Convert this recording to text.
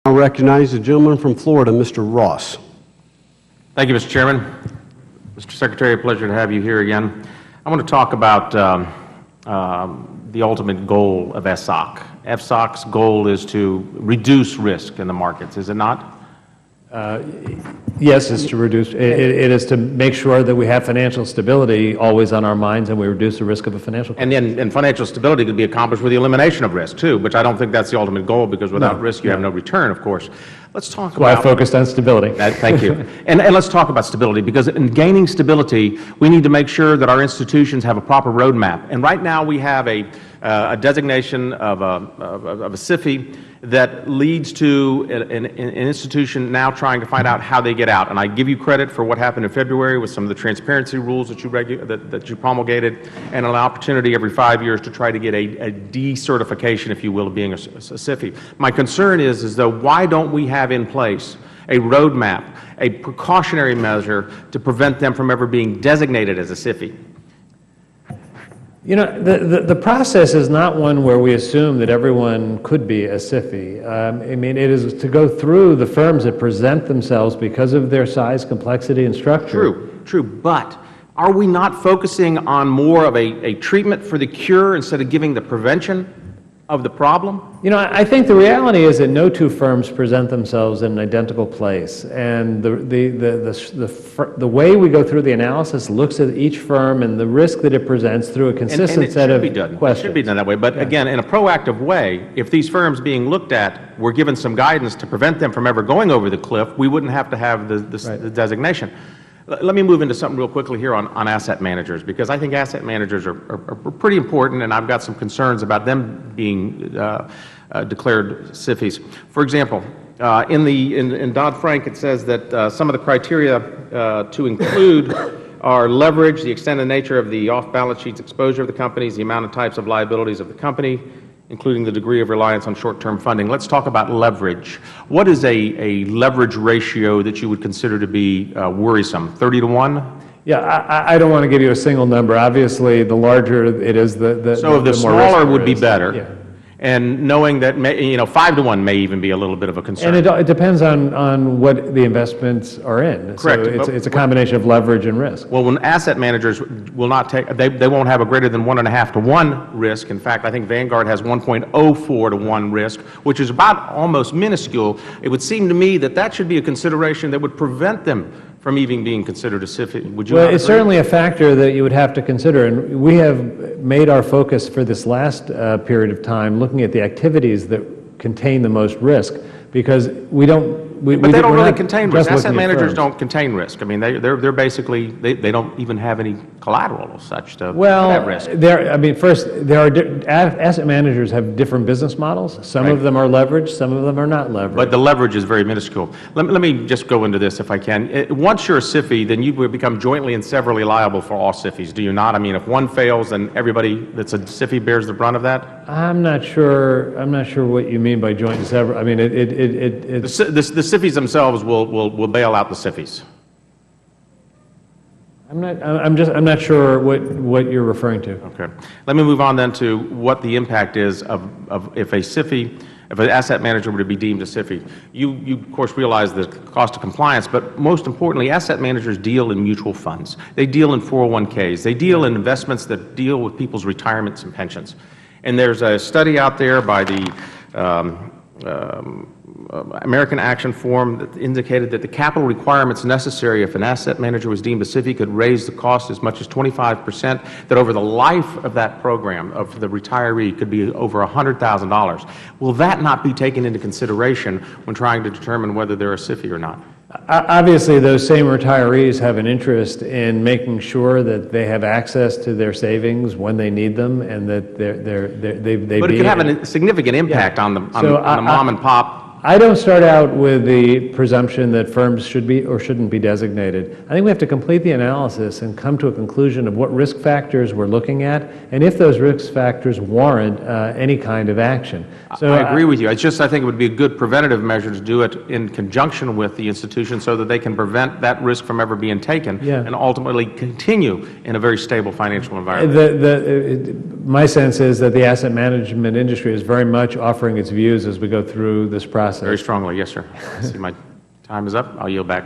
I recognize the gentleman from Florida, Mr. Ross. Thank you, Mr. Chairman. Mr. Secretary, a pleasure to have you here again. I want to talk about the ultimate goal of FSOC. FSOC's goal is to reduce risk in the markets, is it not? Yes, it's to reduce. It is to make sure that we have financial stability always on our minds, and we reduce the risk of a financial crisis. And financial stability could be accomplished with the elimination of risk too, which I don't think that's the ultimate goal, because without risk you have no return, of course. Let's talk about. That's why I focused on stability. Thank you. And let's talk about stability, because in gaining stability, we need to make sure that our institutions have a proper roadmap. And right now we have a designation of a SIFI that leads to an institution now trying to find out how they get out. And I give you credit for what happened in February with some of the transparency rules that you promulgated, and an opportunity every 5 years to try to get a decertification, if you will, of being a SIFI. My concern is though, why don't we have in place a roadmap, a precautionary measure to prevent them from ever being designated as a SIFI? You know, the process is not one where we assume that everyone could be a SIFI. I mean, it is to go through the firms that present themselves because of their size, complexity, and structure. True. But are we not focusing on more of a treatment for the cure instead of giving the prevention of the problem? You know, I think the reality is that no two firms present themselves in an identical place, and the way we go through the analysis looks at each firm and the risk that it presents through a consistent set of questions. It should be done that way, but again, in a proactive way. If these firms being looked at were given some guidance to prevent them from ever going over the cliff, we wouldn't have to have the designation. Let me move into something real quickly here on asset managers, because I think asset managers are pretty important, and I've got some concerns about them being declared SIFIs. For example, in Dodd-Frank it says that some of the criteria to include are leverage, the extent and nature of the off-balance sheet exposure of the companies, the amount and types of liabilities of the company, including the degree of reliance on short-term funding. Let's talk about leverage. What is a leverage ratio that you would consider to be worrisome? 30 to 1? Yeah, I don't want to give you a single number. Obviously, the larger it is, so the smaller would be better. Yeah. And knowing that, 5 to 1 may even be a little bit of a concern. And it depends on what the investments are in. Correct. So it's a combination of leverage and risk. Well, when asset managers will not take, they won't have a greater than 1.5 to 1 risk. In fact, I think Vanguard has 1.04 to 1 risk, which is about almost minuscule. It would seem to me that that should be a consideration that would prevent them from even being considered a SIFI. Would you not agree? It's certainly a factor that you would have to consider, and we have made our focus for this last period of time looking at the activities that contain the most risk, because we don't. But they don't really contain risk. Asset managers don't contain risk. I mean, they're basically they don't even have any collateral as such to that risk. First, asset managers have different business models. Some of them are leveraged, some of them are not leveraged. But the leverage is very minuscule. Let me just go into this if I can. Once you're a SIFI, then you become jointly and severally liable for all SIFIs, do you not? I mean, if one fails, then everybody that's a SIFI bears the brunt of that? I'm not sure what you mean by joint and sever. I mean, the SIFIs themselves will bail out the SIFIs. I'm not sure what you're referring to. Okay. Let me move on then to what the impact is of if a SIFI, if an asset manager were to be deemed a SIFI. You of course realize the cost of compliance, but most importantly, asset managers deal in mutual funds. They deal in 401ks. They deal in investments that deal with people's retirements and pensions. And there's a study out there by the American Action Forum that indicated that the capital requirements necessary if an asset manager was deemed a SIFI could raise the cost as much as 25%, that over the life of that program, of the retiree, could be over $100,000. Will that not be taken into consideration when trying to determine whether they're a SIFI or not? Obviously, those same retirees have an interest in making sure that they have access to their savings when they need them, and that they. But it could have a significant impact on the mom and pop. I don't start out with the presumption that firms should be or shouldn't be designated. I think we have to complete the analysis and come to a conclusion of what risk factors we're looking at, and if those risk factors warrant any kind of action. So I agree with you. It's just I think it would be a good preventative measure to do it in conjunction with the institution so that they can prevent that risk from ever being taken and ultimately continue in a very stable financial environment. My sense is that the asset management industry is very much offering its views as we go through this process process. Very strongly, yes, sir. I see my time is up. I'll yield back.